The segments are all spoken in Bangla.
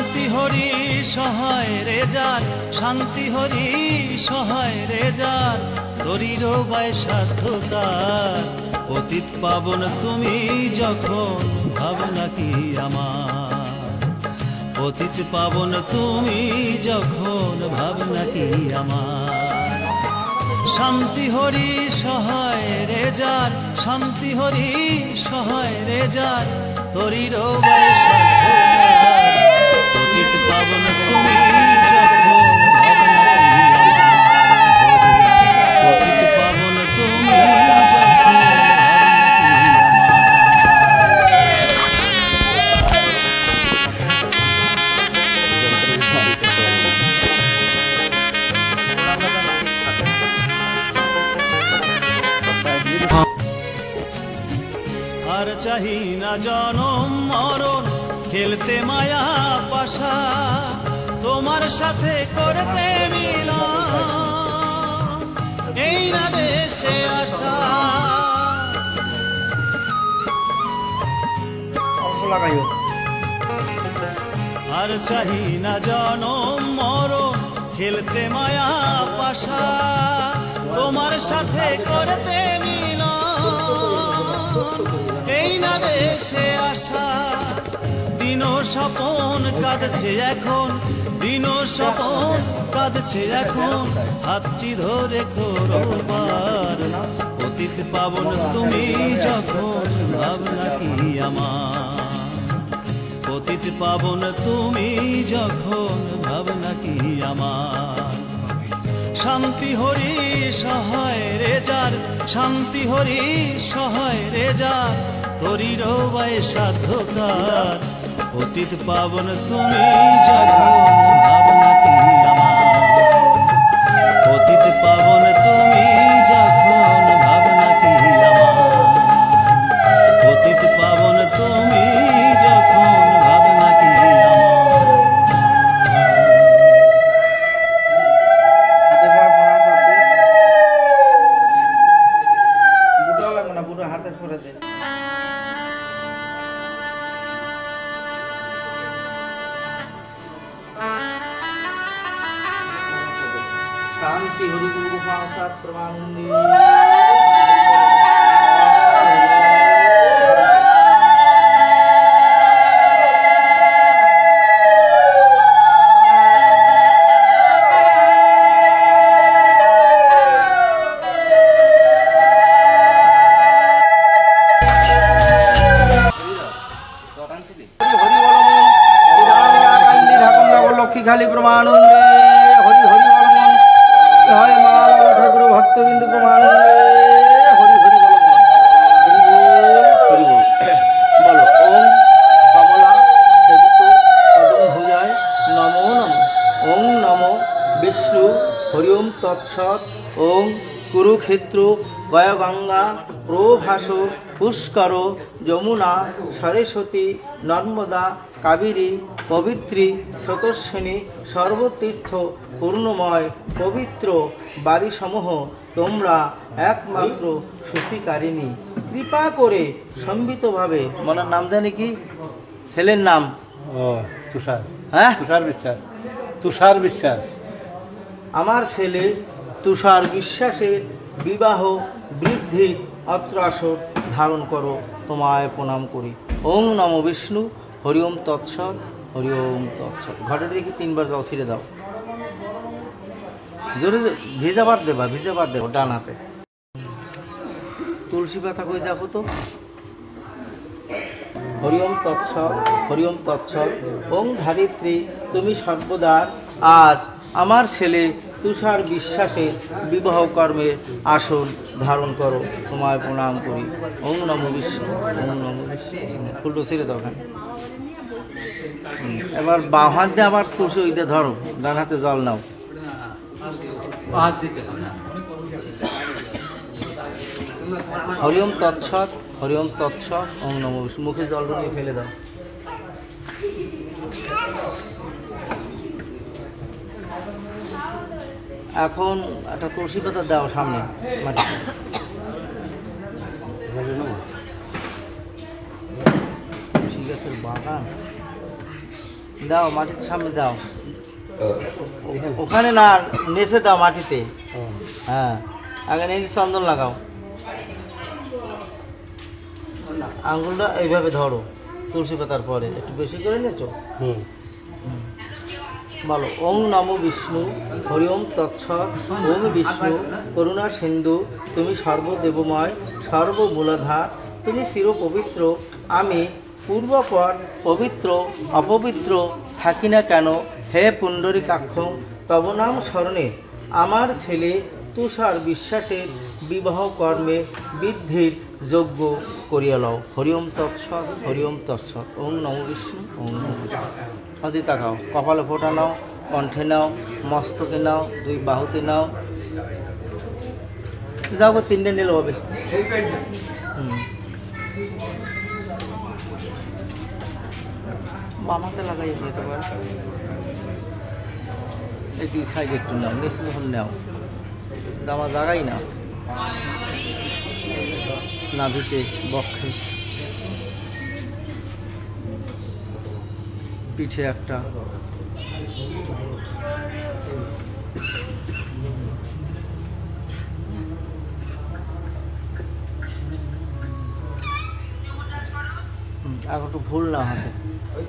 শান্তি হরি সহায় রে যার, শান্তি হরি সহায় রে যার, তোরির বায় সাধ্যকার। পতিত পাবন তুমি যখন ভাবনা কি আমার, পতিত পাবন তুমি যখন ভাবনা কি আমার। শান্তি হরি সহায় রে যার, শান্তি হরি সহায় রে যার, তোরির বায় সাধ্যকার। পতিত পাবন তুমি যখন ভাবনা কি আমার, পতিত পাবন তুমি যখন আর চাহি না জনম মরণ, খেলতে মায়া পাশা, তোমার সাথে করতে মিলন, এই না দেশে আসা। আর চাহি না জনম মরণ, খেলতে মায়া পাশা, তোমার সাথে করতে মিলন, এই না দেশে আসা। দিন স্বপন কাঁদছে এখন, দিন স্বপন কাঁদছে এখন, হাতটি ধরে করবার। পতিত পাবন তুমি যখন ভাবনা কি আমার, পতিত পাবন তুমি যখন ভাবনা কি আমার। শান্তি হরি সহায় রে যার, শান্তি হরি সহায় রে যার, তোরির বায় সাধ্যকার। পতিত পাবন তুমি যখন ভাবনা কি আমার, পতিত পাবন তুমি যখন ভাবনা কি আমার, পতিত পাবন তুমি যখন ভাবনা কি আমার। হাতের করে দে। শান্তি হরি গুরু পাশাত প্রমানন্দি। লক্ষ্মীখালী প্রমানন্দে, হরি হরি বলমন হয় মা ঠাকুর ভক্তবিন্দু প্রমানন্দে, হরি হরি বলমন, হরি বল বলো। ওম কমলা সেবিত পদম ভুজায় নমো নমঃ। ওম নমো বিষ্ণু হরি ওম তৎসৎ। ওম কুরুক্ষেত্র গয়া-গঙ্গা প্রভাস পুষ্কর যমুনা সরস্বতী নর্মদা কাবেরী পবিত্রী স্রোতস্বিনী সর্বতীর্থ পূর্ণময় পবিত্র বাড়িসমূহ তোমরা একমাত্র শুচিকারিণী, কৃপা করে সম্মিতভাবে। মনের নাম জানি কি? ছেলের নাম তুষার। হ্যাঁ, তুষার বিশ্বাস। তুষার বিশ্বাস। আমার ছেলে তুষার বিশ্বাসের বিবাহ বৃদ্ধি অত্র আসর ধারণ করো, তোমায় প্রণাম করি। ওম নমো বিষ্ণু হরি ওম তৎসৎ, হরি ওম তৎসৎ। ঘরে দেখি 3 বার জল ছিঁড়ে দাও, জোরে ভেজাবার দেবা, ভেজাবার দেবো ডান হাতে। তুলসী পাতা কই দেখো তো। হরি ওম তৎসৎ, হরি ওম তৎসৎ। ওম ধারিত্রী তুমি সর্বদা আজ আমার ছেলে তুষার বিশ্বাসের বিবাহ কর্মের আসন ধারণ করো, তোমায় প্রণাম করি। ওম নমো বিষ্ণু, ওম নমো বিষ্ণু। ফুলটা ছেড়ে দাও। এবার বাঁ হাত দিয়ে আবার তুলসী ওইটা ধরো, ডান হাতে জল নাও। হরি ওম তৎসৎ, হরি ওম তৎসৎ। ওম নমো বিষ্ণু। মুখে জল নিয়ে ফেলে দাও। এখন একটা তুলসী পাতা দাও সামনে মাটিতে। তুলসী গাছের বাগান। দাও মাটিতে সামনে দাও, ওখানে না নেচে দাও মাটিতে। ও, হ্যাঁ আগে নিজে চন্দন লাগাও, আঙ্গুলটা এইভাবে ধরো তুলসী পাতার পরে একটু বেশি করে নেচো। হুম। বলো ওং নমো বিষ্ণু হরি ওম তৎসৎ। ওং বিষ্ণু করুণা সিন্ধু তুমি সর্বদেবময় সর্বমূলাধার, তুমি চির পবিত্র, আমি পূর্বপর পবিত্র অপবিত্র থাকি না কেন, হে পুণ্ডরীকাক্ষ তব নাম স্মরণে আমার ছেলে তুষার বিশ্বাসের বিবাহ কর্মে বৃদ্ধির যোগ্য করিয়া লও। হরি ওম তৎসৎ, হরি ওম তৎসৎ। ওং নমো বিষ্ণু, ওং নমো বিষ্ণু। নদী তাকাও, কপালে ফোঁটা নাও, কণ্ঠে নাও, মস্তকে নাও, দুই বাহুতে নাও, যাবো তিনটে নিলে হবে। বামাতে লাগাই যেতে পারে, এই দুই সাইড একটু নাও, নিচে যখন নাও দামা জাগাই না, নাভিতে বক্ষে পিঠে একটা, এখন একটু ভুল না হাতে,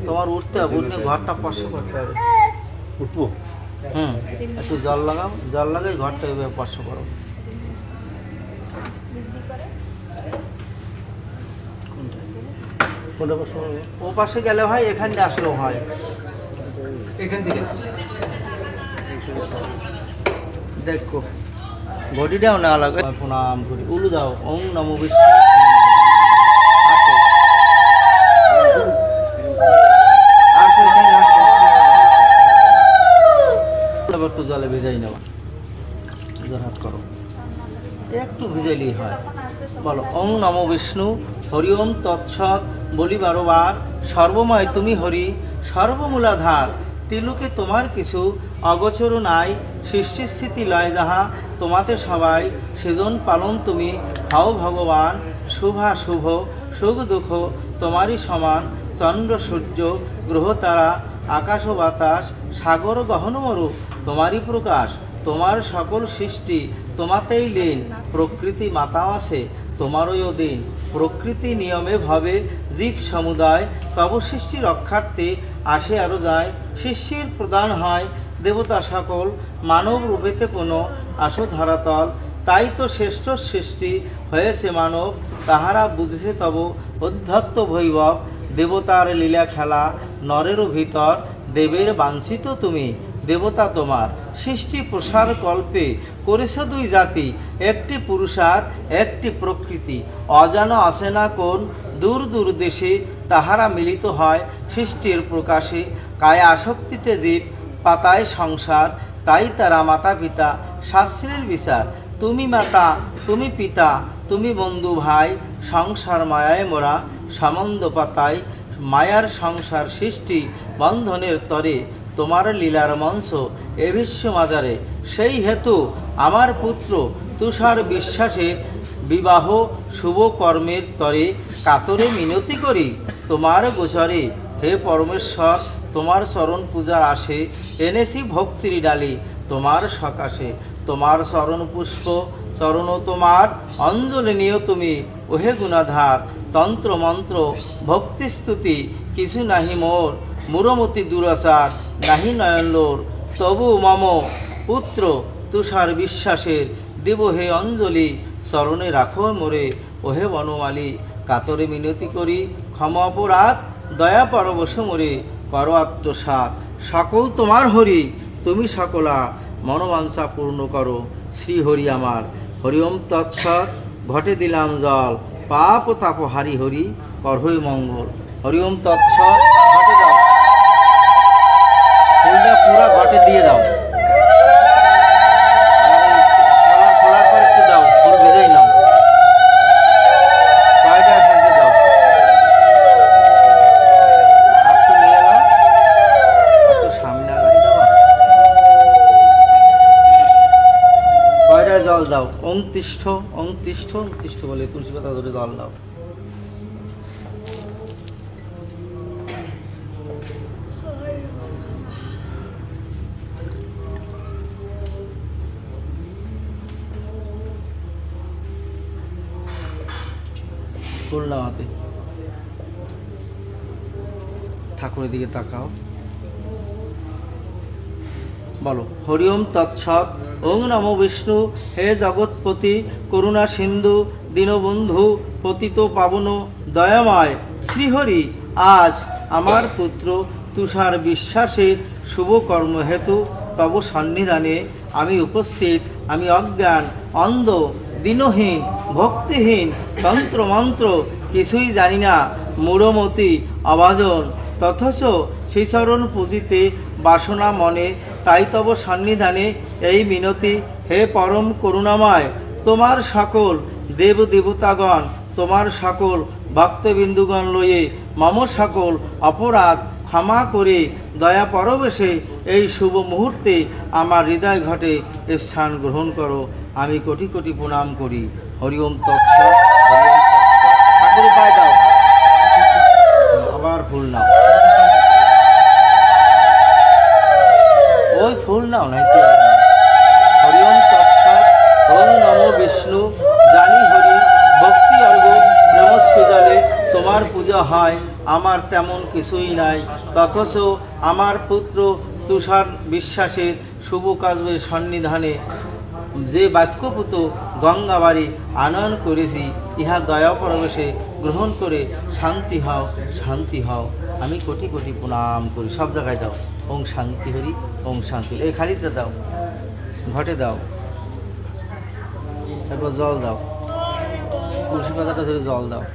তোমার উঠতে হবে, উঠলে ঘরটা স্পর্শ করতে হবে। উঠবো? একটু জল লাগাও, জল লাগাই ঘরটা এভাবে স্পর্শ করো। কোনটা বসবো? ও পাশে গেলে হয়, এখান দিয়ে আসলেও হয়। এখান থেকে দেখো ঘটিটাও না লাগে, প্রণাম করি, উলু দাও, ওং নমো বিষ্ণু। আসো। আসো, এখানে আসো। এবার একটু জলে ভেজাই নেওয়া, জোরহাত করো, একটু ভিজাইলেই হয়। বলো ওং নমো বিষ্ণু হরি ওম তৎসৎ। বলি বারবার সর্বময় তুমি হরি সর্বমূলাধার, তিলুকে তোমার কিছু অগোচর নাই, সৃষ্টি স্থিতি লয় যাহা তোমাতে সবাই, সৃজন পালন তুমি হও ভগবান, শুভা শুভ সুখ দুঃখ তোমারই সমান, চন্দ্র সূর্য গ্রহ তারা আকাশ ও বাতাস সাগর গহন মরু তোমারই প্রকাশ, তোমার সকল সৃষ্টি তোমাতেই লীন, প্রকৃতি মাতা আছে তোমারই অধীন, প্রকৃতি নিয়মে ভাবে জীব সমুদায়, তব সৃষ্টি রক্ষার্থে আসে আরো যায়, সৃষ্টির প্রদান হয় দেবতা সকল, মানব রূপেতে কোনো আসো ধরাতল, তাই তো শ্রেষ্ঠ সৃষ্টি হয়েছে মানব, তাহারা বুঝেছে তব অধ্যত্ত বৈভব, দেবতার লীলা খেলা নরেরও ভিতর, দেবের বাঞ্ছিত তুমি দেবতা তোমার, সৃষ্টি প্রসার কল্পে করেছ দুই জাতি, একটি পুরুষার একটি প্রকৃতি, অজানা আসে না কোন দূর দূর দেশে, তাহারা মিলিত হয় সৃষ্টির প্রকাশে, কায়া আসক্তিতে জীব পাতায় সংসার, তাই তারা মাতা পিতা শাস্ত্রের বিচার, তুমি মাতা তুমি পিতা তুমি বন্ধু ভাই, সংসার মায়ায় মোরা সম্বন্ধ পাতায়, মায়ার সংসার সৃষ্টি বন্ধনের তরে, তোমার লীলার মঞ্চ এ বিশ্ব মাজারে, সেই হেতু আমার পুত্র তুষার বিশ্বাসের বিবাহ শুভ কর্মের তরে, কাতরে মিনতি করি তোমার গোচরে, হে পরমেশ্বর তোমার চরণ পূজার আসে, এনেছি ভক্তির ডালি তোমার সকাশে, তোমার চরণ পুষ্প চরণ তোমার অঞ্জলি নিও তুমি, ওহে গুণাধার তন্ত্র মন্ত্র ভক্তি স্তুতি কিছু নাহি মোর, মুরমতি দুরাচার নাহি নয়নলোর, তবু মম পুত্র তুষার বিশ্বাসের দেব হে অঞ্জলি, চরণে রাখো মোরে ওহে বনমালী, কাতরে মিনতি করি ক্ষমা অপরাধ, দয়া পরবশ মোরে করো আত্মসাৎ, সকল তোমার হরি তুমি সকলা, মনোবাঞ্ছা পূর্ণ করো শ্রী হরি আমার। হরি ওম তৎসৎ। ঘটে দিলাম জল, পাপ ও তাপ হারি হরি করহই মঙ্গল। হরি ওম তৎসৎ। ঘটে দাও, ফুলটা পুরা ঘটে দিয়ে দাও, খোলার পর একটু দাও, ফুল ভেজাই নাও, কয়টা সাজিয়ে দাও, একটু নিয়ে নাও, একটু সামনে আগাই দেওয়া, কয়টা জল দাও, ওং তিষ্ঠ ওং তিষ্ঠ ওং তিষ্ঠ বলে তুলসী পাতা ধরে জল দাও। ফুল নাও হাতে, ঠাকুরের দিকে তাকাও, বলো হরি ওম তৎসৎ। ওং নমো বিষ্ণু। হে জগৎপতি, করুণা সিন্ধু, দীনবন্ধু, পতিত পাবন, দয়াময় শ্রীহরি, আজ আমার পুত্র তুষার বিশ্বাসের শুভ কর্ম হেতু তব সন্নিধানে আমি উপস্থিত। আমি অজ্ঞান, অন্ধ, দীনহীন, ভক্তিহীন, তন্ত্রমন্ত্র কিছুই জানি না, মূঢ়মতি, অভাজন, তথচ শ্রীচরণ পূজিতে বাসনা মনে। তাই তব সন্নিধানে এই মিনতি, হে পরম করুণাময়, তোমার সকল দেব দেবতাগণ, তোমার সকল ভক্তবিন্দুগণ লয়ে মম সকল অপরাধ ক্ষমা করে দয়া পরবেশে এই শুভ মুহূর্তে আমার হৃদয় ঘটে স্থান গ্রহণ করো। আমি কোটি কোটি প্রণাম করি। হরি ওম তৎসৎ। ঠাকুর পায়ে দাও, আবার ফুল নাও, ওই ফুল নাও নাই। হরি ওম তৎসৎ। ওং নমো বিষ্ণু। জানি হরি ভক্তি অর্ঘ নমস্কৃতালে তোমার পূজা হয়, আমার তেমন কিছুই নাই, তথচ আমার পুত্র তুষার বিশ্বাসের শুভ কাজের সন্নিধানে যে বাক্যপুত গঙ্গাবাড়ি আনয়ন করেছি, ইহা দয়া পরবেশে গ্রহণ করে শান্তি হও, শান্তি হও। আমি কোটি কোটি প্রণাম করি। সব জায়গায় দাও ওং শান্তি হরি, ওং শান্তি। এই খালিতে দাও, ঘটে দাও, তারপর জল দাও, তুলসী পাতাটা ধরে জল দাও।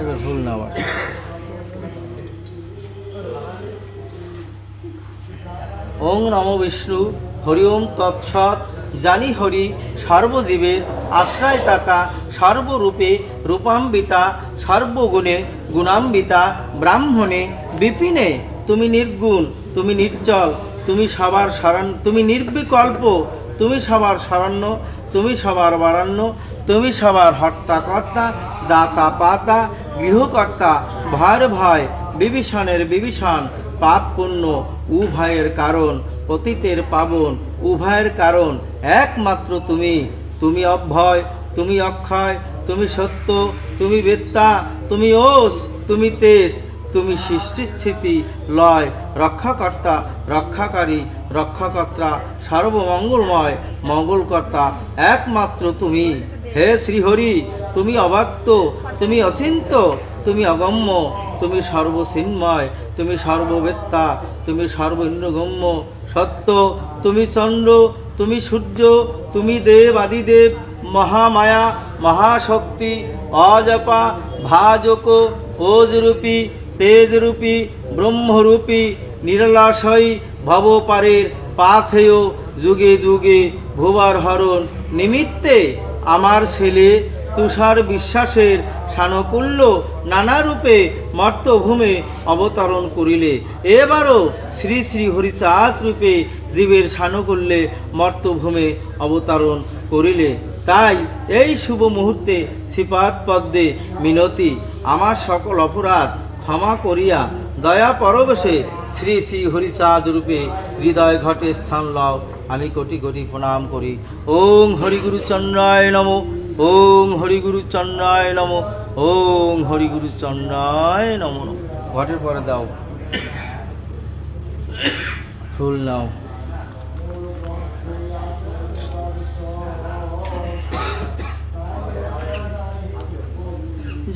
এবার ভুল না আবার। ওং নমো বিষ্ণু। হরি ওম তৎসৎ। জানি হরি সর্বজীবের আশ্রয় তাতা, সর্বরূপে রূপাম্বিতা, সর্বগুণে গুণাম্বিতা, ব্রাহ্মণে বিপিনে তুমি নির্গুণ, তুমি নির্জল, তুমি সবার শরণ, তুমি নির্বিকল্প, তুমি সবার শরণ্য, তুমি সবার বরাণ্য, তুমি সবার হর্তাকর্তা, দাতা পাতা, গৃহকর্তা, ভয়ের ভয়, বিভীষণের বিভীষণ, পাপ পুণ্য উভয়ের কারণ, পতিতের পাবন উভয়ের কারণ একমাত্র তুমি। তুমি অভয়, তুমি অক্ষয়, তুমি সত্য, তুমি বেত্তা, তুমি ওস, তুমি তেজ, তুমি সৃষ্টি স্থিতি লয়, রক্ষাকর্তা, রক্ষাকারী, রক্ষাকর্তা, সর্বমঙ্গলময়, মঙ্গলকর্তা একমাত্র তুমি। হে শ্রীহরি, তুমি অবাক্য, তুমি অচিন্ত, তুমি অগম্য, তুমি সর্বচিন্ময়, তুমি সর্ববেত্তা, তুমি সর্ব ইন্দ্রগম্য, সত্য, তুমি চন্দ্র, তুমি সূর্য, তুমি দেব আদিদেব, মহামায়া, মহাশক্তি, অজপা, ভাজক, ওজরূপী, তেজরূপী, ব্রহ্মরূপী, নিরলাশয়, ভবপারের পাথেয়, যুগে যুগে ভুবার হরণ নিমিত্তে আমার ছেলে তুষার বিশ্বাসের সানুকূল্য নানা রূপে মর্তভূমে অবতরণ করিলে, এবারও শ্রী শ্রী হরিচাঁদ রূপে জীবের সানুকূল্যে মর্তভূমে অবতরণ করিলে। তাই এই শুভ মুহূর্তে শ্রীপাদ পদ্মে মিনতি, আমার সকল অপরাধ ক্ষমা করিয়া দয়া পরবেশে শ্রী শ্রী হরিচাঁদ রূপে হৃদয় ঘটে স্থান লও। আমি কোটি কোটি প্রণাম করি। ওং হরিগুরু চন্দ্রায় নমো। ওং হরিগুরু চন্দ্রায় নমো। ওং হরিগুরু চন্দ্রায় নমো। ঘটের পরে দাও, ফুল নাও।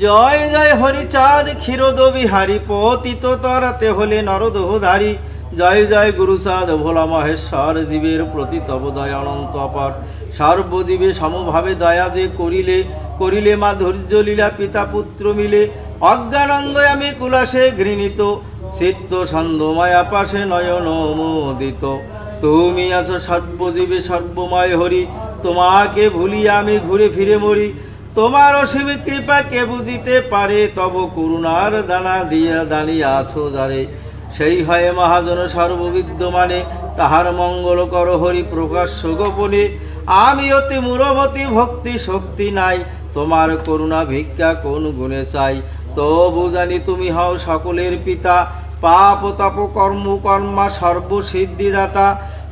জয় জয় হরিচাঁদ ক্ষীরোদ বিহারী, পতিত তরাতে হলে নরদোহধারী। জয় জয় গুরুচাঁদ ভোলা মহেশ্বর, জীবের প্রতি তব দয়া অনন্ত অপার। সর্বজীবে সমভাবে দয়া যে করিলে, করিলে মাধুর্য লীলা পিতা পুত্র মিলে। অজ্ঞানন্দ আমি কুলাসে ঘৃণিত, চিত্ত ছন্দময় আপাশে নয়ন মোদিত। তুমি আছো সর্বজীবে সর্বময় হরি, তোমাকে ভুলিয়া আমি ঘুরে ফিরে মরি। তোমার অসীম কৃপা কে বুঝিতে পারে, তব করুণার দানা দিয়া দাঁড়িয়ে আছো যারে। সেই হয় মহাজন সর্ববিদ্যমানে, তাহার মঙ্গল কর হরি প্রকাশ্য গোপনে। আমি অতি মূঢ়মতি, ভক্তি শক্তি নাই, তোমার করুণা ভিক্ষা কোন গুণে চাই। তবু জানি তুমি হও সকলের পিতা, পাপ তাপ কর্ম কর্মা সর্বসিদ্ধিদাতা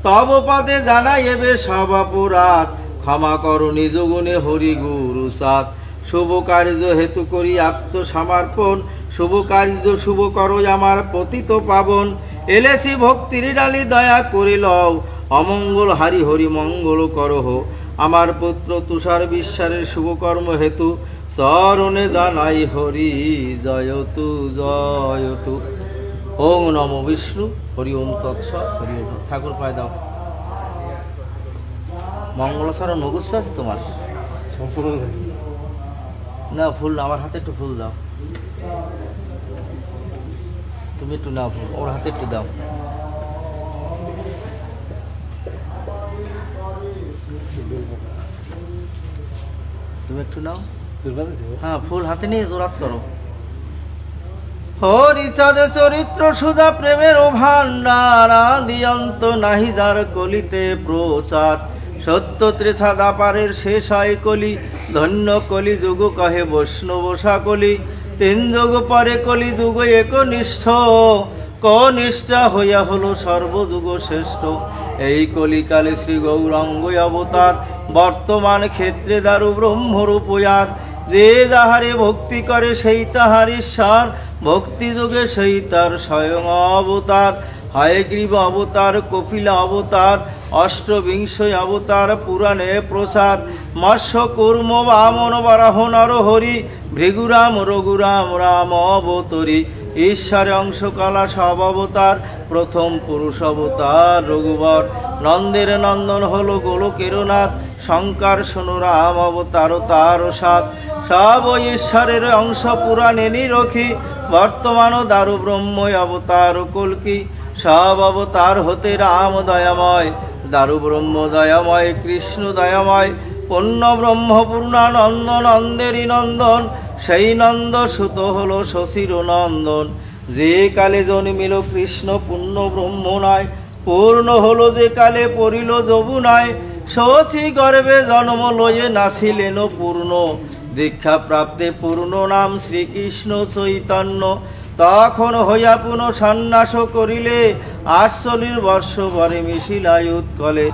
তব পদে জানাই এবে সব অপরাধ ক্ষমা করো নিজ গুণে হরি গুরু সাত শুভ কার্য হেতু করি আত্মসমর্পণ শুভ কার্য শুভ করো আমার পতিত পাবন এলেছি ভক্তির ডালি দয়া করে লও অমঙ্গল হারি হরি মঙ্গল করহ আমার পুত্র তুষার বিশ্বাসের শুভকর্ম হেতু চরণে জানাই হরি জয়তু জয়তু। ওং নমো বিষ্ণু হরি ওম তৎস হরি ওম। ঠাকুর পায় দাও। মঙ্গলচরণ মুখস্থ আছে তোমার? সম্পূর্ণ না, ফুল আমার হাতে একটু ফুল দাও। তুমি একটু নাও ফুল, ওর হাতে একটু দাও। তুমি একটু নাও। হ্যাঁ, ফুল হাতে নিয়ে জোরাত করো। হরিচাঁদ চরিত্র সুধা প্রেমের ভান্ডার দিয়ন্ত নাহি যার কলিতে প্রচার সত্য ত্রেথা দাপারের শেষ হয় কলি ধন্য কলি যুগ কহে বৈষ্ণব কলি তিন যুগ পরে কলি যুগ একনিষ্ঠ কনিষ্ঠা হইয়া হলো সর্বযুগ শ্রেষ্ঠ এই কলিকালে শ্রী গৌরাঙ্গ অবতার বর্তমান ক্ষেত্রে দারু ব্রহ্মরূপয়ার যে যাহারে ভক্তি করে সেই তাহার ঈশ্বর ভক্তি যোগে সেই তার স্বয়ং অবতার হয় গ্রীব অবতার কপিলা অবতার অষ্টবিংশ অবতার পুরাণে প্রচার মৎস্য কুর্ম বামন বারাহ নরহরি ভৃগুরাম রঘুরাম রাম অবতরী ঈশ্বরে অংশকলা সব অবতার প্রথম পুরুষ অবতার রঘুবর নন্দের নন্দন হলো গোলকের নাথ শঙ্কর শোনো রাম অবতার তার সাত সব ঈশ্বরের অংশ পুরাণে নিরখি বর্তমান দারু ব্রহ্ম অবতার কল্কি সব অবতার হতে রাম দয়াময় দারু ব্রহ্ম দয়াময় কৃষ্ণ দয়াময় পূর্ণ ব্রহ্ম পূর্ণানন্দ নন্দেরই নন্দন সেই নন্দ সুত হলো শশীর নন্দন যে কালে জন্মিল কৃষ্ণ পূর্ণ ব্রহ্ম নয় পূর্ণ হলো যে কালে পড়িল যমুনায় শচী গর্ভে জন্ম লয়ে নাছিলেন পূর্ণ দীক্ষা প্রাপ্তে পূর্ণ নাম শ্রীকৃষ্ণ চৈতন্য তখন হইয়া পুনঃ সন্ন্যাস করিলে 48 বর্ষ পরে মিশিলায় উৎকলে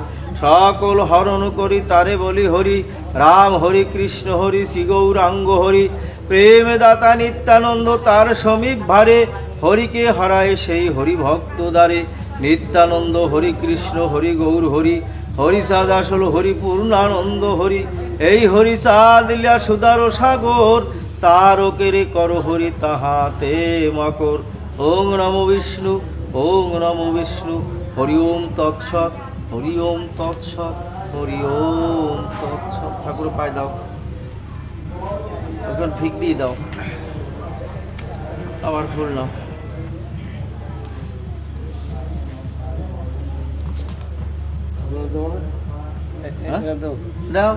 সকল হরণ করি তারে বলি হরি রাম হরি কৃষ্ণ হরি শ্রী গৌরাঙ্গ হরি প্রেম দাতা নিত্যানন্দ তার সমীপ ভারে হরিকে হারায় সেই হরি ভক্ত দ্বারে নিত্যানন্দ হরি কৃষ্ণ হরি গৌর হরি হরিচাঁদ আসল হরি পূর্ণানন্দ হরি এই হরিচাঁদ লীলা সুদার সাগর তারকেরে কর হরি তাহাতে মকর। ওং নমো বিষ্ণু ওং নমো বিষ্ণু হরি ওম তৎসৎ হরি ওম তৎসৎ হরি ওম তৎসৎ। ঠাকুর পায় দাও, এখন ঠিক দিয়ে দাও, আবার ফুল নাও। দাও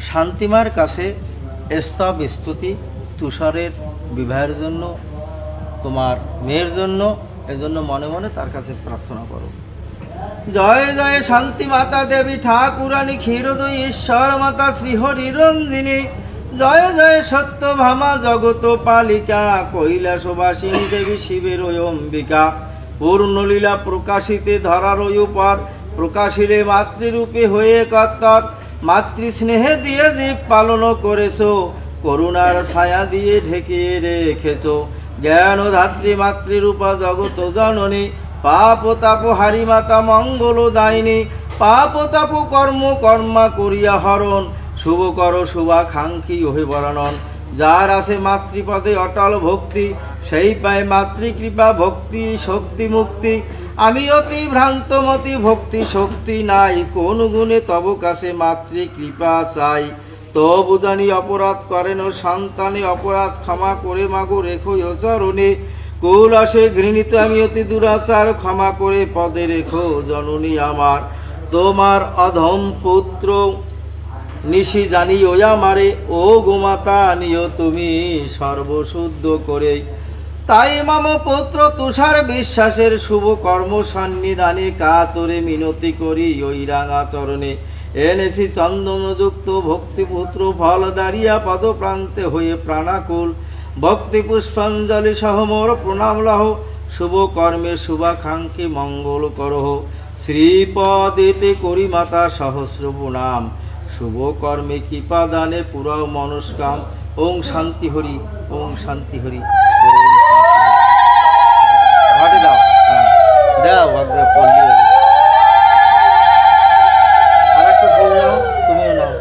শান্তিমার কাছে স্তব স্তুতি তুষারের বিবাহের জন্য, তোমার মেয়ের জন্য, এজন্য মনে মনে তার কাছে প্রার্থনা করো। জয় জয় শান্তি মাতা দেবী ঠাকুরানী ক্ষীরদয়ী ঈশ্বর মাতা শ্রীহরি রঞ্জিনী জয় জয় সত্য ভামা জগত পালিকা কৈলাসবাসিনী দেবী শিবের অম্বিকা পূর্ণলীলা প্রকাশিতে ধরার উপর প্রকাশিলে মাতৃরূপে হয়ে কর্তর মাতৃস্নেহে দিয়ে জীব পালন করেছো করুণার ছায়া দিয়ে ঢেকে রেখেছ জ্ঞান ধাত্রী মাতৃরূপা জগত জননী পাপ তাপ হারি মাতা মঙ্গল দায়িনী পাপ তাপ কর্ম কর্মা করিয়া হরণ শুভ কর শুভাকাঙ্ক্ষী ওহে বরানন যার আছে মাতৃপদে অটল ভক্তি সেই পায় মাতৃকৃপা ভক্তি শক্তি মুক্তি আমি অতি ভ্রান্তমতি ভক্তি শক্তি নাই কোন গুণে তব কাছে মাতৃকৃপা চাই তবু জানি অপরাধ করেন সন্তানে অপরাধ ক্ষমা করে মাগো রেখো চরণে কুল আসে ঘৃণিত আমি অতি দুরাচার ক্ষমা করে পদে রেখো জননী আমার তোমার অধম পুত্র নিশি জানি ও আমারে ও গোমাতা নিও তুমি সর্বশুদ্ধ করে তাই মম পুত্র তুষার বিশ্বাসের শুভ কর্ম সন্নিধানে কাতরে মিনতি করি ওই রাঙা চরণে এনেছি চন্দনযুক্ত ভক্তিপুত্র ফল দাঁড়িয়া পদপ্রান্তে হয়ে প্রাণাকুল ভক্তি পুষ্পাঞ্জলি সহ মোর প্রণাম লহ শুভ কর্মে শুভাকাঙ্ক্ষী মঙ্গল করহ শ্রীপদেতে করি মাতা সহস্র প্রণাম শুভ কর্মে কৃপা দানে পুরাও মনস্কাম ওং শান্তি হরি ওং শান্তি হরি ঘটে দাও দাও ভদ্র পল্লী আর একটু ফুল নাও তুমিও নাও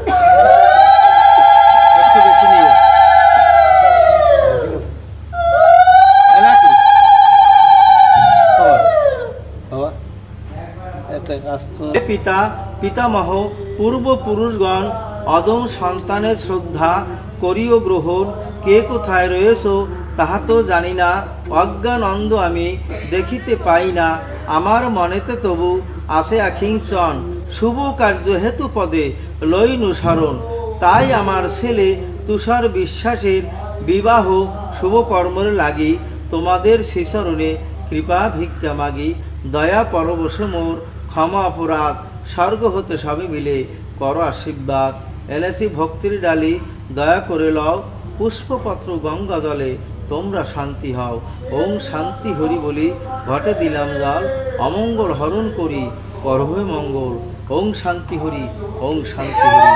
একটু বেশি নিও পিতা পিতামহ পূর্বপুরুষগণ অদম সন্তানের শ্রদ্ধা করিও গ্রহণ কে কোথায় রয়েছ তাহা তো জানি না অজ্ঞান অন্ধ আমি দেখিতে পাই না আমার মনেতে তবু আসে আখিঞ্চন শুভ কার্য হেতু পদে লইনুসরণ তাই আমার ছেলে তুষার বিশ্বাসের বিবাহ শুভ কর্মের লাগি তোমাদের শিশরণে কৃপা ভিক্ষা মাগি দয়া পরবশ মোর ক্ষমা অপরাধ স্বর্গ হতে সবে মিলে কর আশীর্বাদ এনেছি ভক্তির ডালি দয়া করে লও পুষ্পপত্র গঙ্গা জলে তোমরা শান্তি হও ওং শান্তি হরি বলি ঘটে দিলাম জল অমঙ্গল হরণ করি করবে মঙ্গল ওং শান্তি হরি ওং শান্তি হরি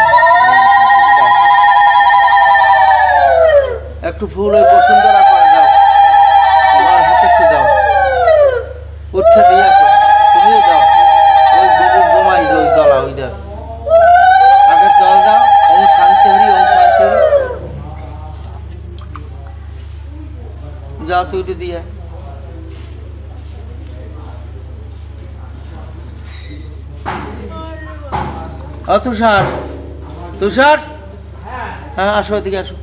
একটু ফুল ওই বসুন্ধরা করে দাও তোমার হাতে একটু দাও উঠে দিয়ে আসো তুমিও দাও ওই গোবর বোমাই ওই দলা ওইটা আগে জল দাও ওং শান্তি হরি ওং শান্তি হরি যাও তুই একটু দিয়ে তুষার তুষার হ্যাঁ আসো এদিকে আসো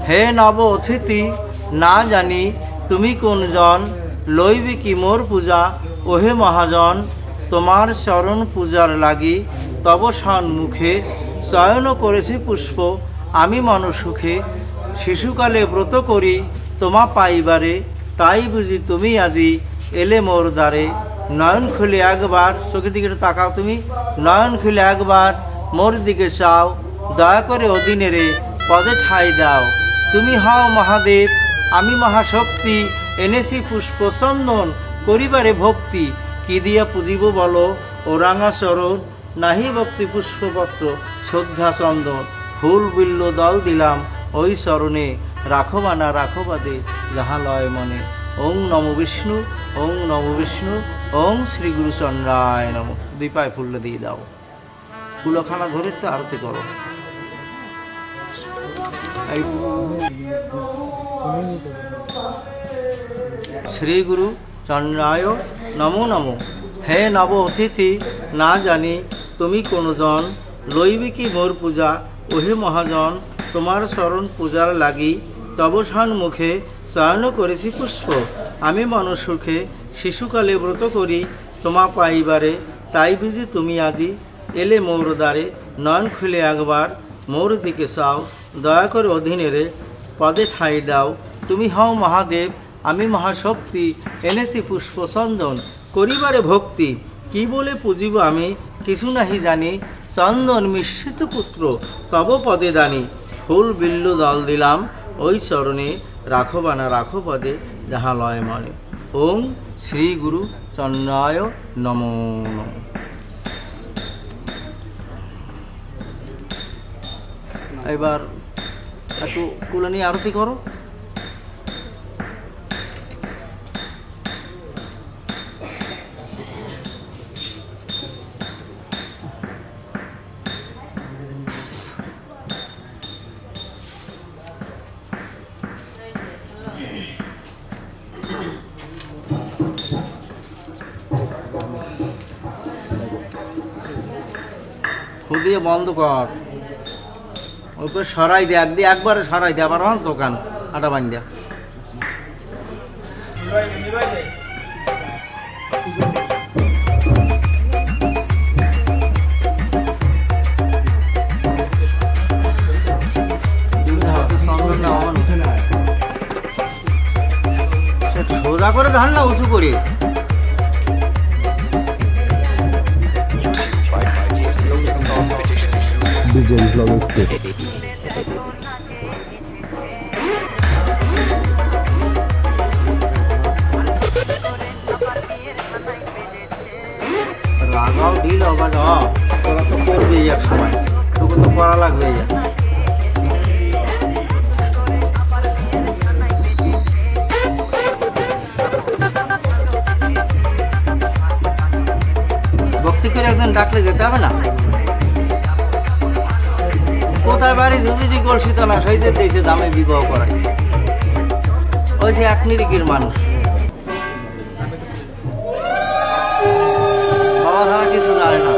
হে নব অতিথি না জানি তুমি কোনজন লইবি কি মোর পূজা ওহে মহাজন তোমার চরণ পূজার লাগি তব সন্মুখে চয়ন করেছি পুষ্প আমি মনসুখে শিশুকালে ব্রত করি তোমা পাইবারে তাই বুঝি তুমি আজি এলে মোর দ্বারে নয়ন খুলে একবার, চোখের দিকে একটু তাকাও তুমি, নয়ন খুলে একবার মোর দিকে চাও, দয়া করে অধীনেরে পদে ঠাঁই দাও। তুমি হও মহাদেব, আমি মহাশক্তি, এনেছি পুষ্প চন্দন করিবারে ভক্তি। কি দিয়া পুজিব বলো ও রাঙা চরণ, নাহি ভক্তি পুষ্পপত্র শ্রদ্ধা চন্দন। ফুল বিল্ল দল দিলাম ওই চরণে, রাখো মানা রাখো বাদে যাহা লয় মনে। ওং নমো বিষ্ণু, ওং নমো বিষ্ণু, ওং শ্রী গুরু চন্দ্রায় নম। দুই পায়ে ফুলটা দিয়ে দাও, ফুলখানা ধরে একটু আরতি করো। এই শ্রী গুরু চন্দ্রায় নমো নমো। হে নব অতিথি, না জানি তুমি কোন জন, লইবি কি মোর পূজা ওহে মহাজন। তোমার চরণ পূজার লাগি তবসান মুখে চয়ন করেছি পুষ্প। আমি মনসুখে শিশুকালে ব্রত করি তোমা পাইবারে, তাই বুঝি তুমি আজি এলে মোর দ্বারে। নয়ন খুলে একবার মোর দিকে চাও, দয়া করে অধীনেরে পদে ঠাঁই দাও। তুমি হও মহাদেব, আমি মহাশক্তি, এনেছি পুষ্প চন্দন করিবারে ভক্তি। কি বলে পুজিব আমি কিছু নাহি জানি, চন্দন মিশ্রিত পুত্র তব পদে দানি। ফুল বিল্লু দল দিলাম ওই চরণে, রাখো বানা রাখো পদে যাহা লয় মনে। ওং শ্রী গুরু চন্দ্রায় নমো নমঃ। এবার একটু কুলে নিয়ে আরতি করো। খুদিয়ে বন্ধ কর, ওপরে সরাই দে, একবারে সরাই দে, আবার আমার দোকান আটা বান দেয়া। সোজা করে ধান না উঁচু করে। রাগাও ঢিল হবে না, তোরা তো করবেই এক সময়, তোকে তো করা লাগবে। ভক্তি করে একজন ডাকলে যেতে হবে না? কোথায় বাড়ি যদি কলসিত না সেইদের দিয়েছে দামে বিবাহ করাই, ওই যে এক নিরিকির মানুষ, বাবা ছাড়া কিছু জানে না।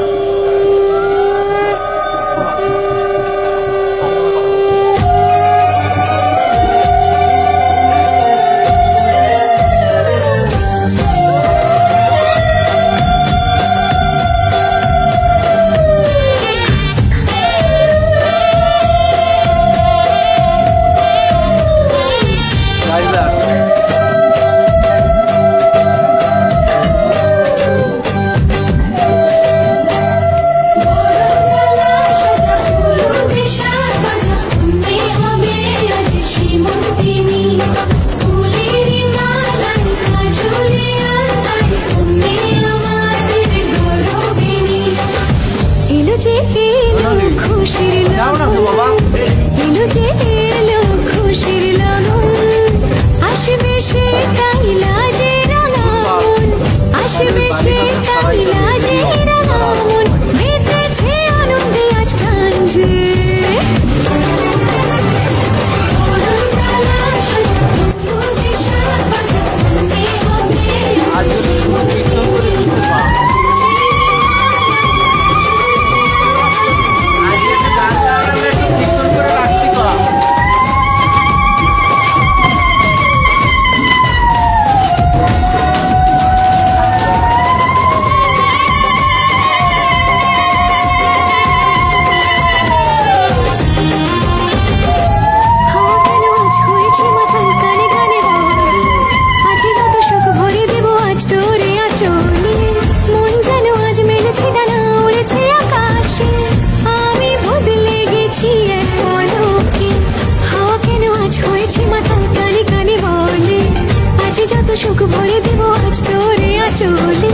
সুখ ভরে দেব আজ তোরে আঁচলে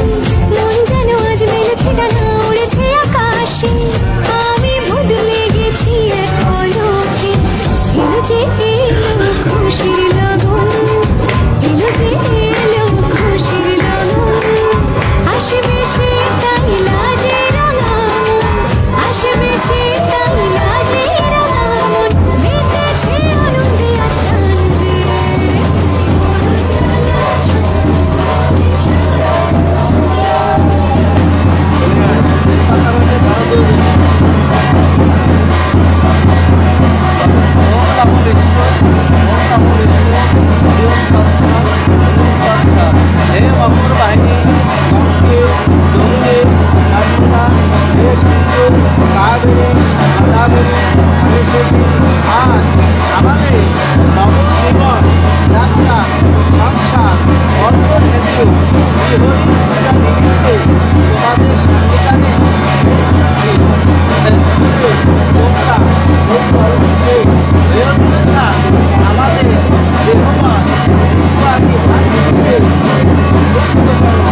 মন যেন আজ মেলেছে ডানা উড়েছে আকাশে আমি বদলে গেছি এক পলকে এলো যে এলো খুশির লগন এলো যে এলো খুশির লগন আসবে সে তাই লাজে রাঙা মন আসবে সে তাই লাজে রাঙা মন মেতেছে আনন্দে আজ প্রাণ যে হে অপর বাহিনী গঙ্গে যমুনে নর্মদা হে সিন্ধু কাবেরী গোদাবরী সরস্বতী আজ আমাদের নবম জীবন যাত্রা সংসার অন্তর্হেতু শ্রীহরি পূজা নিমিত্তে তোমাদের সন্তানে তোমরা ওই পরবর্তী প্রয়োজনটা আমাদের দেহমন আদি ভাগ্যকে মুক্ত করো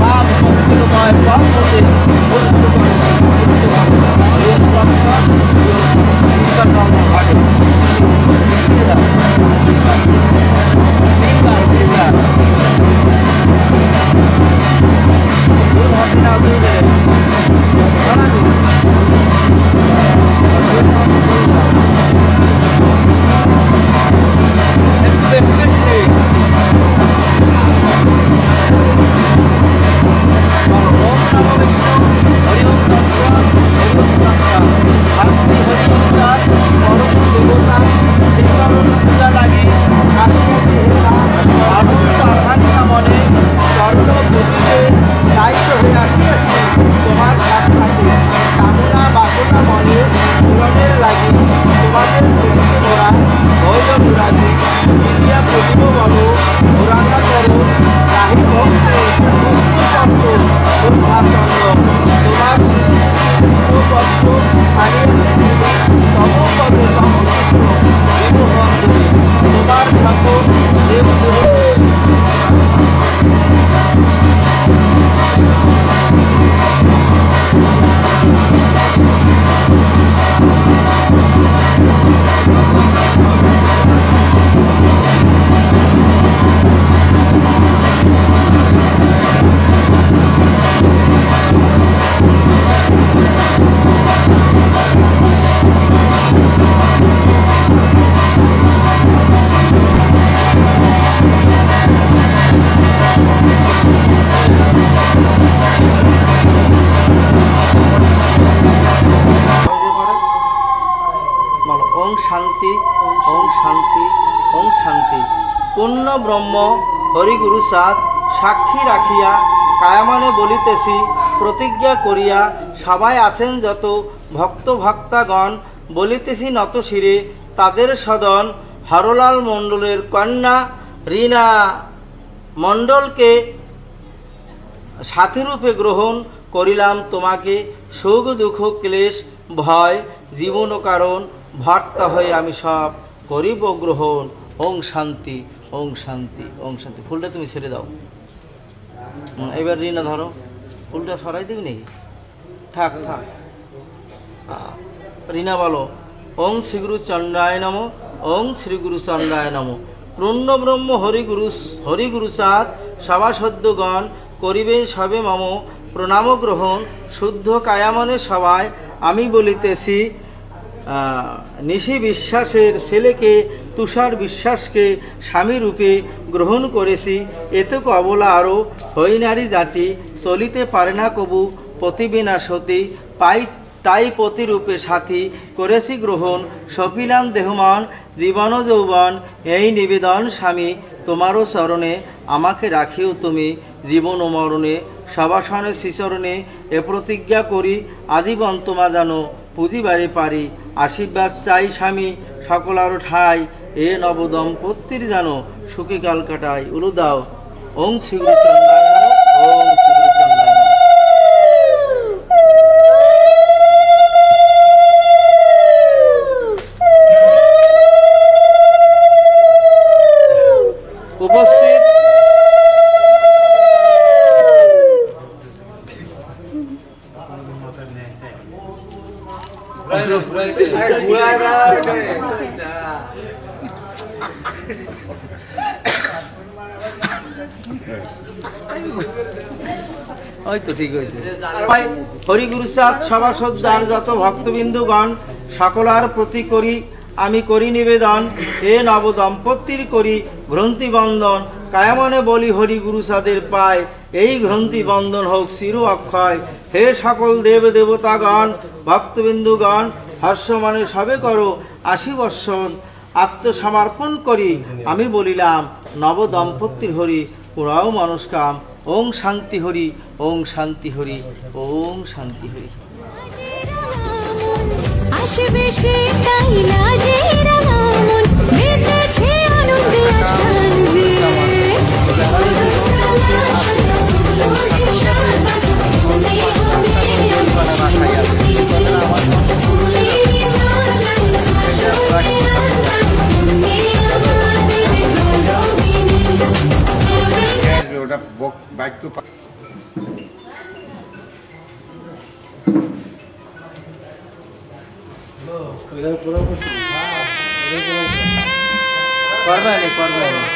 পাপ মুক্তিময় পথ হতে মুক্ত করো শান্তি ওম শান্তি ওম শান্তি। পূর্ণ ব্রহ্ম হরিগুরু সাত সাক্ষী রাখিয়া কায়ামানে বলিতেছি প্রতিজ্ঞা করিয়া সবাই আছেন যত ভক্ত ভক্তাগণ বলিতেছি নত শিরে তাদের সদন হরলাল মণ্ডলের কন্যা রীনা মণ্ডলকে সাথীরূপে গ্রহণ করিলাম তোমাকে সুখ দুঃখ ক্লেশ ভয় জীবন কারণ ভর্তা হয়ে আমি সব করিব গ্রহণ। ওং শান্তি ওং শান্তি ওং শান্তি। ফুলটা তুমি ছেড়ে দাও। এবার রিনা ধরো, ফুলটা সরাই দিবি নাকি? থাক থাক। রিনা বলো ওং শ্রীগুরু চন্দ্রায় নম ওং শ্রীগুরু চন্দ্রায় নম। পূর্ণ ব্রহ্ম হরিগুরু সাত সভাসদ্যগণ করিবেন সবে মম প্রণাম গ্রহণ। শুদ্ধ কায়ামনে সবাই আমি বলিতেছি নিশি বিশ্বাসের ছেলেকে তুষার বিশ্বাসকে স্বামীরূপে গ্রহণ করেছি। এত অবলা আরও হই নারী জাতি চলিতে পারে না কবু প্রতিবিনা সতী পাই তাই পতিরূপে সাথী করেছি গ্রহণ। সপিলাম দেহমান জীবন যৌবন এই নিবেদন স্বামী তোমারও চরণে আমাকে রাখিও তুমি জীবন ও মরণে সবাসনে শ্রীচরণে এ প্রতিজ্ঞা করি আজীবন তোমা জানো পুঁজিবারে পারি। আশীর্বাদ চাই স্বামী সকল আরো ঠাই এ নবদম্পতির জানো সুখে কাল কাটাই। উলু দাও ওং শ্রীগুরু চন্দ্রায় নমঃ ওং শ্রীগুরু চন্দ্রায় নমঃ। উপস্থিত ওই তো ঠিক হয়েছে। হরিগুরুচাঁদ সভাসদ্দার যত ভক্তবিন্দুগণ সকলার প্রতি করি আমি করি নিবেদন, হে নব দম্পতির করি গ্রন্থি বন্দন, কায়ামনে বলি হরি গুরুচাঁদের পায়, এই গ্রন্থি বন্দন হোক চির অক্ষয়। হে সকল দেব দেবতাগণ ভক্তবিন্দুগণ হর্ষমানে সবে করো 80 বৎসর আত্মসমর্পণ করি আমি বলিলাম নব দম্পতির হরি পুরাও মনস্কাম। ওং শান্তি হরি, ওং শান্তি হরি, ওং শান্তি হরি। আসবে সে তাই লাজে রাঙামন মেতেছে আনন্দে আজ প্রাণ যে ওটা বাইক তো করবে না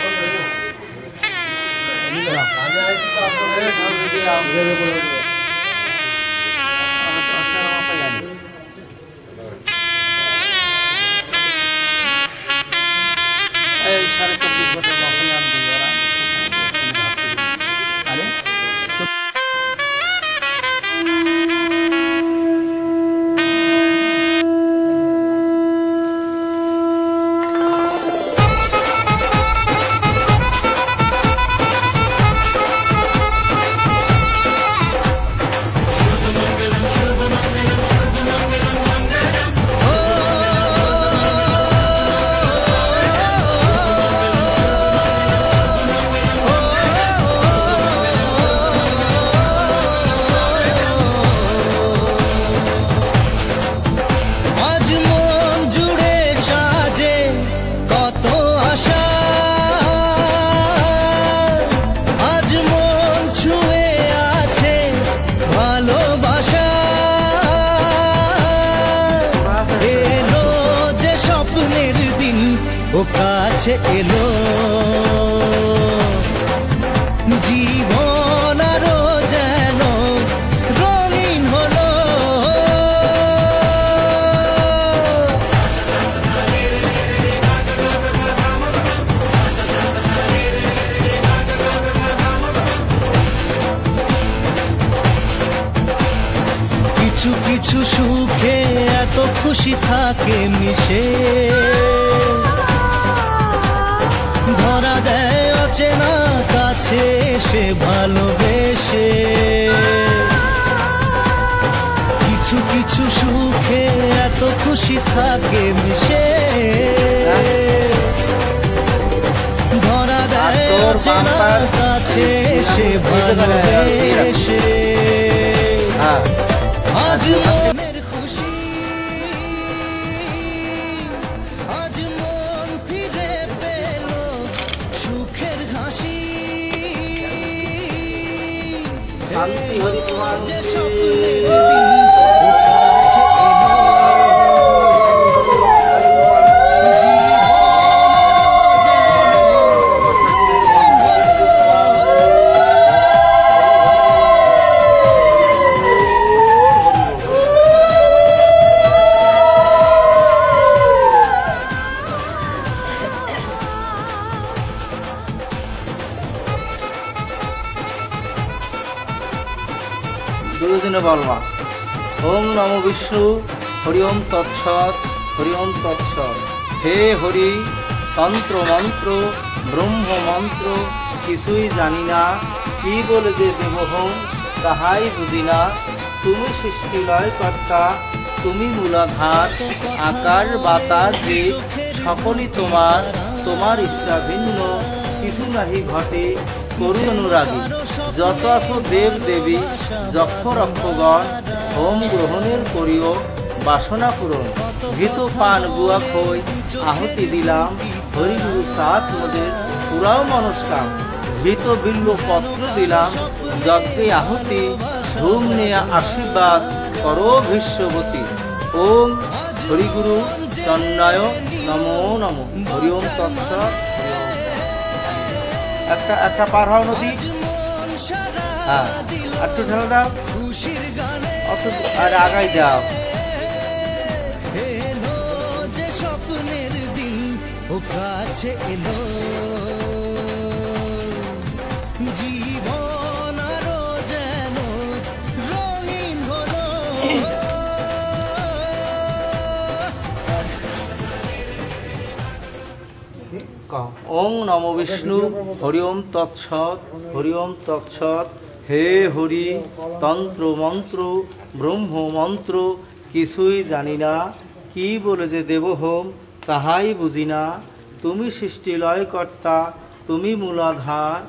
এই 24.5 বছর কখনই আমি দিই ওরা আরে আজ মন জুড়ে সাজে কত আশা, আজ মন ছুঁয়ে আছে ভালোবাসা, এলো যে স্বপ্নের দিন ও কাছে এলো, জীবন আরো যেন রঙিন হলো। কিছু কিছু সুখে এত খুশি থাকে মিশে, ধরা দেয় অচেনা কাছে সে ভালোবেসে। কিছু কিছু সুখে এত খুশি থাকে মিশে, ধরা দেয় অচেনা কাছে সে ভালোবেসে। আজ মনের খুশি, আজ মন ফিরে পেল সুখের হাসি, শান্তি হরি তোমার যে স্বপ্নের দিন ও কাছে এলো, দুদিনে বলবা ওম নমো বিষ্ণু হরি ওম তৎসৎ, হরি ওম তৎসৎ। হে হরি তন্ত্র মন্ত্র ব্রহ্ম মন্ত্র কিছুই জানি না, কি বলে যে দেবহং তাহাই বুঝি না। তুমি সৃষ্টি লয় কর্তা, তুমি মূলাধার, আকার বাতাস জীব সকলই তোমার, তোমার ইচ্ছা ভিন্ন কিছু নাহি ঘটে। করুণ অনুরাগী যত আছো দেব দেবী যক্ষ রক্ষগণ, হোম গ্রহণের করিও বাসনা পূরণ। ঘৃত পান গুয়া খই আহুতি দিলাম, হরিগুরু সাত মোদের পুরাও মনস্কাম। ঘৃত বিল্ল পত্র দিলাম যজ্ঞে আহুতি, ধূম নিয়ে আশীর্বাদ করো ভীষ্মবতী। ওম হরিগুরু চন্দ্রায় নমো নমো। হরি ওম তৎসৎ। হরি ওম। একটা একটা পার হও নদী। হ্যাঁ, একটু ঢেলে দাও, অত আর আগাই দাও। এলো যে স্বপ্নের দিন ও কাছে এলো, জীবন আরো যেন রঙিন হলো। ওং নমো বিষ্ণু। হরি ওম তৎসৎ। হরি ওম তৎসৎ। হে হরি, তন্ত্র মন্ত্র ব্রহ্ম মন্ত্র কিছুই জানি না, কি বলে যে দেব হোম তাহাই বুঝি না। তুমি সৃষ্টি লয়কর্তা, তুমি মূলাধার,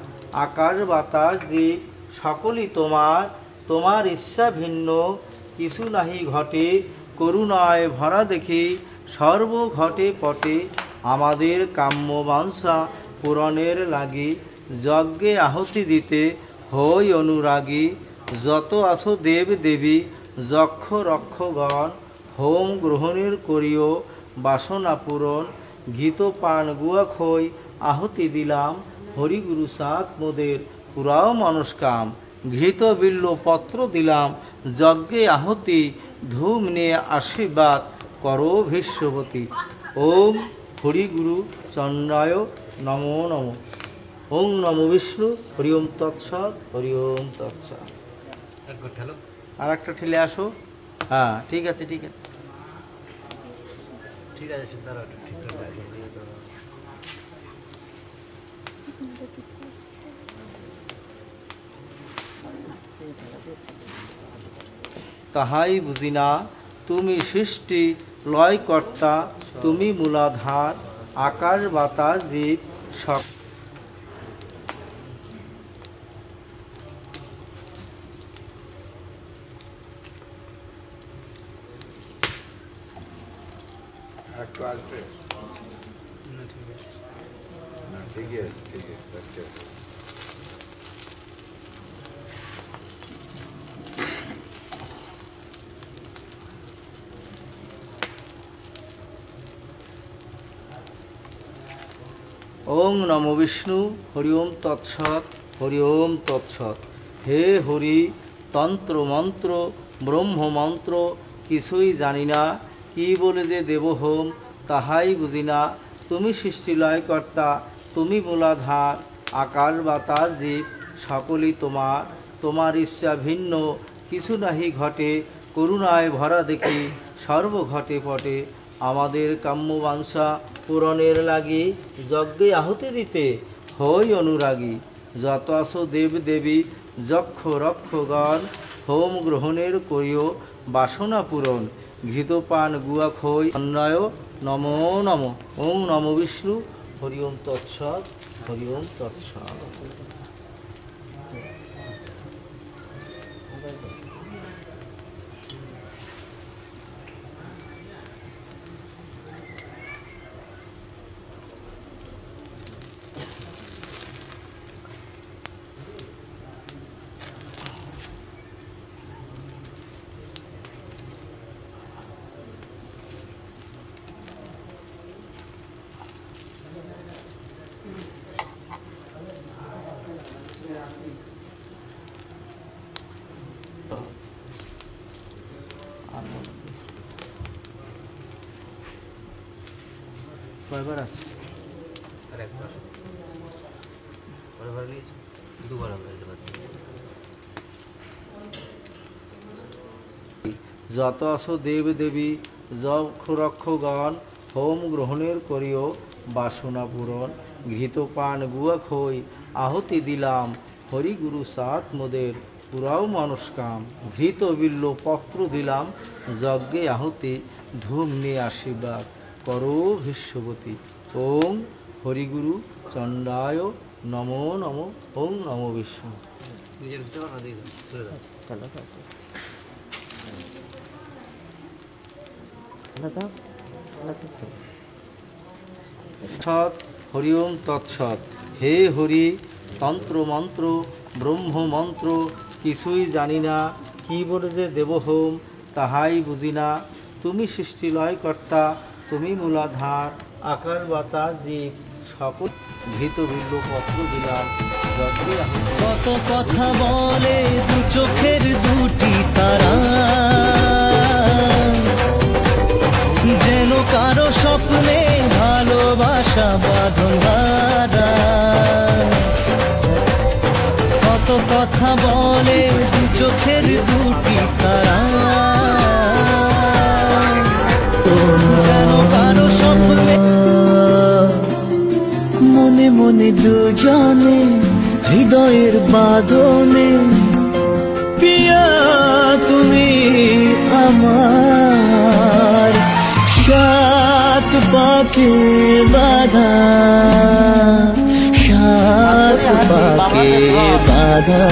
আকাশ বাতাস জীব সকলই তোমার। তোমার ইচ্ছা ভিন্ন কিছু নাহি ঘটে, করুণায় ভরা দেখি সর্ব ঘটে পটে। আমাদের কাম্য বাঞ্ছা পূরণের লাগি যজ্ঞে আহুতি দিতে হই অনুরাগী। যত আছো দেব দেবী যক্ষ রক্ষগণ, হোম গ্রহণের করিও বাসনা পূরণ। ঘিত পান গুয়া খই আহুতি দিলাম, হরিগুরু সাত মোদের পুরাও মনস্কাম। ঘৃত বিল্ল পত্র দিলাম যজ্ঞে আহুতি, ধূম নিয়ে আশীর্বাদ করো ভীষ্মবতী। ওম হরিগুরু চন্দ্রায় নমো নমো। ওং নমো বিষ্ণু। হরি ওম তৎসৎ। হরি ওম তৎসৎ। আর একটা ঠেলে আসো। হ্যাঁ, ঠিক আছে ঠিক আছে। ঠিক আছে, দাঁড়াও, ঠিক আছে। তাহাই বুঝি না, তুমি সৃষ্টি লয়কর্তা, তুমি মূলাধার, আকাশ বাতাস জীব সব। একটু আসবে না, ঠিক আছে ঠিক আছে, আচ্ছা। ওং নমো বিষ্ণু। হরি ওম তৎসৎ। হরি ওম তৎসৎ। হে হরি, তন্ত্র মন্ত্র ব্রহ্ম মন্ত্র কিছুই জানি না, কি বলে যে দেব হোম তাহাই বুঝি না। তুমি সৃষ্টি লয়কর্তা, তুমি মূলাধার, আকাশ বাতাস জীব সকলই তোমার। তোমার ইচ্ছা ভিন্ন কিছু নাহি ঘটে, করুণায় ভরা দেখি সর্ব ঘটে পটে। আমাদের কাম্য বাঞ্ছা পূরণের লাগি যজ্ঞে আহুতি দিতে হই অনুরাগী। যত আছো দেব দেবী যক্ষ রক্ষগণ, হোম গ্রহণের করিও বাসনা পূরণ। ঘৃত পান গুয়া খই অন্যায় নমো নমো। ওং নমো বিষ্ণু। হরি ওম তৎসৎ। হরি ওম তৎসৎ। কয়বার আছে? আর একবার পরের নিয়েছি, দুবার আমরা যেতে পারছি। যত আছো দেব দেবী যক্ষ রক্ষগণ, হোম গ্রহণের করিও বাসনা পূরণ। ঘৃত পান গুয়া খই আহুতি দিলাম, হরিগুরু সাত মোদের পুরাও মনস্কাম। ঘৃত বিল্ল পত্র দিলাম যজ্ঞে আহুতি, ধূম নিয়ে আশীর্বাদ করো ভীষ্মবতী। ওং হরিগুরু চন্দ্রায় নমো নমো। ওং নমো বিষ্ণু। নিজের ভিতরে না দিয়ে চলে যাও। তৎসৎ। হরি ওম তৎসৎ। হে হরি, তন্ত্র মন্ত্র ব্রহ্ম মন্ত্র কিছুই জানি না, কি বলে যে দেব হোম তাহাই বুঝি না। তুমি সৃষ্টি লয় কর্তা, তুমি মূলাধার, আকার বাতাস জীব সকল ভীত বিল্ল পত্র বিলাল যজ্ঞে আহুতি। কত কথা বলে দু চোখের দুটি তারা, যেন কারো স্বপ্নে ভালোবাসা বাঁধন হারা। কত কথা বলে দু চোখের দুটি তারা, যেন কারো স্বপ্নে। মনে মনে দুজনে হৃদয়ের বাঁধনে, পিয়া তুমি আমার সাত পাকে বাঁধা, সাত পাকে বাঁধা।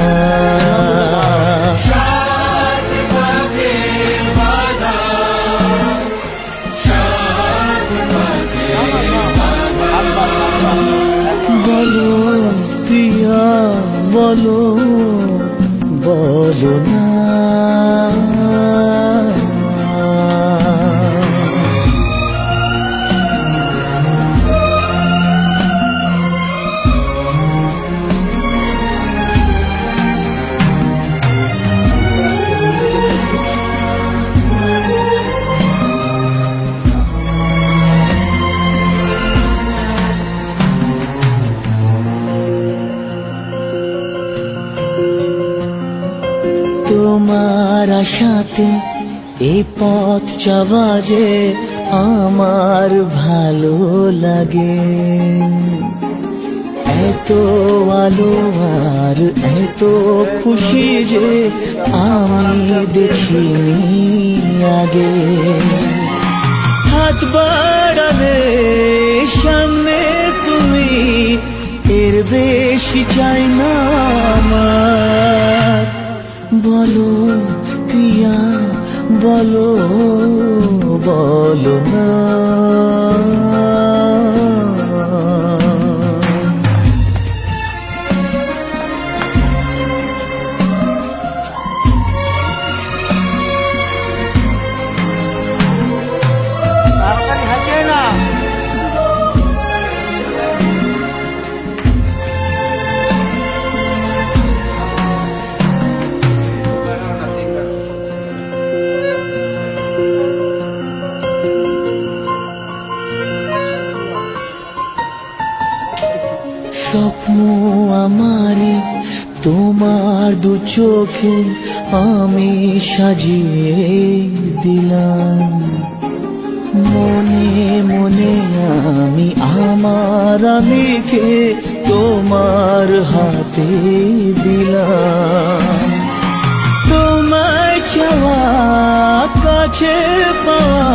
বলো প্রিয়া বলো, বলো না তোমার আশাতে এই পথ চাওয়া যে আমার ভালো লাগে। এত আলো আর এত খুশি যে আমি দেখিনি আগে। হাত বাড়ালে সামনে তুমি, এর বেশি চাই না আমার। বলো প্রিয়া বলো, বলো না তাড়াতাড়ি হাঁটিয়ে না। স্বপ্ন আমারে তোমার দু চোখে আমি সাজিয়ে দিলাম। মনে মনে আমি আমার আমিকে তোমার হাতে দিলাম। তোমায় চাওয়া কাছে পাওয়া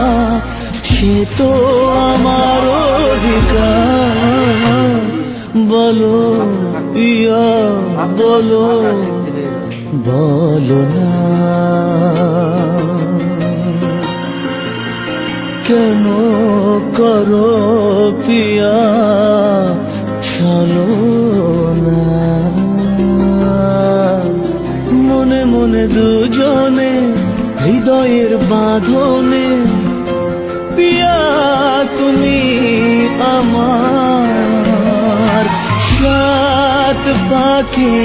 সে তো আমার অধিকার। বলো ইয়া বলো, বলো না কেন করো পিয়া চলো না। মনে মনে দুজনে হৃদয়ের বাঁধনে, পিয়া তুমি আমার সাত পাকে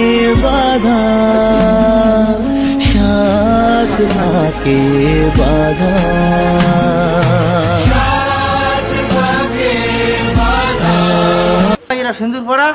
বাঁধা, সাত পাকে বাঁধা। সিন্দুর পড়া